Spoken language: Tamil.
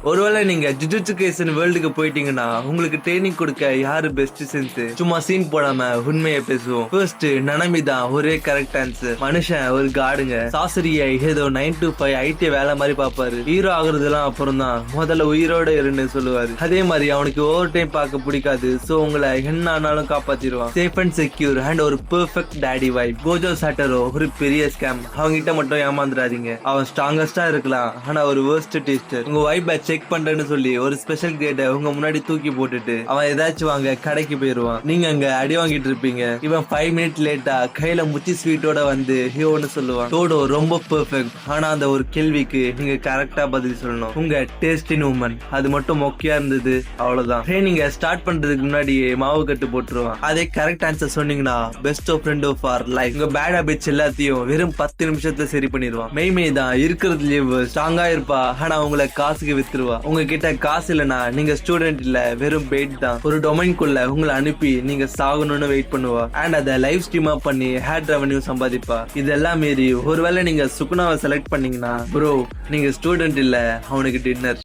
ஒருவேளை நீங்க ஜுஜுட்சு கைசன் வேர்ல்டுக்கு போயிட்டீங்கன்னா உங்களுக்கு ட்ரைனிங் கொடுக்க யாரு பெஸ்ட் சென்ஸ்? சும்மா சீன் போடாம உண்மையை பேசுவோம். ஃபர்ஸ்ட் நனமி தான் ஒரே கரெக்ட் ஆன்சர். மனுஷன் ஒரு காடுங்க. சாசரியை ஏதோ 9 to 5 ஐடி வேலை மாதிரி பாப்பாரு. ஹீரோ ஆகுறதுலாம் அப்புறம் தான். முதல்ல உயிரோட இருன்னு சொல்லுவாரு. அதே மாதிரி அவனுக்கு ஓவர் டைம் பார்க்க பிடிக்காது. சோ உங்களை என்ன ஆனாலும் காப்பாத்திடுவான். சேஃப் அண்ட் செக்யூர் அண்ட் ஒரு பெர்ஃபெக்ட் டாடி வைப். கோஜோ சாட்டரோ ஒரு பெரிய ஸ்கேம். அவங்கிட்ட மட்டும் ஏமாந்துடாதீங்க. அவன் ஸ்ட்ராங்கஸ்டா இருக்கலாம், ஆனா ஒரு வேர்ஸ்ட் டேஸ்டர். உங்க வைப்பை செக் பண்றேன்னு சொல்லி ஒரு ஸ்பெஷல் கிரேட உங்க முன்னாடி தூக்கி போட்டுட்டு அவன் ஏதாச்சும் வாங்க கடைக்கு போயிருவான். நீங்க அங்க அடி வாங்கிட்டு இருப்பீங்க. இவன் 5 மினிட் லேட்டா கையில முச்சி ஸ்வீட்டோட வந்து ஹீரோன்னு சொல்லுவான். டோடோ ரொம்ப பெர்ஃபெக்ட், ஆனா அந்த ஒரு கேள்விக்கு நீங்க கரெக்டா பதில் சொல்லணும். உங்க டேஸ்ட் இன் உமன் அது மட்டும் மொக்கையா இருந்தது, அவ்வளவுதான். ட்ரைனிங்க ஸ்டார்ட் பண்றதுக்கு முன்னாடியே மாவு கட்டு போட்டுருவான். அதே கரெக்ட் ஆன்சர் சொன்னீங்கன்னா best of friend of our life. உங்க பேட் ஹாபிட்ஸ் எல்லாத்தையும் வெறும் 10 நிமிஷத்துல சரி பண்ணிடுவான். மெய்மே தான் இருக்கிறதுலயே ஸ்ட்ராங்கா இருப்பா, ஆனா உங்களை காசுக்கு வித்துருவா. உங்ககிட்ட காசு இல்லனா நீங்க ஸ்டூடெண்ட் இல்ல, வெறும் பெயிட் தான். ஒரு டொமைன்குள்ள உங்களை அனுப்பி நீங்க சாகணும்னு வெயிட் பண்ணுவா. அண்ட் அதை லைவ் ஸ்ட்ரீமா பண்ணி ஹேட் ரெவன்யூ சம்பாதிப்பா. இதெல்லாம் மீறி ஒருவேளை நீங்க சுகுணாவை செலக்ட் பண்ணீங்கன்னா ப்ரோ நீங்க ஸ்டூடெண்ட் இல்ல, அவனுக்கு டின்னர்.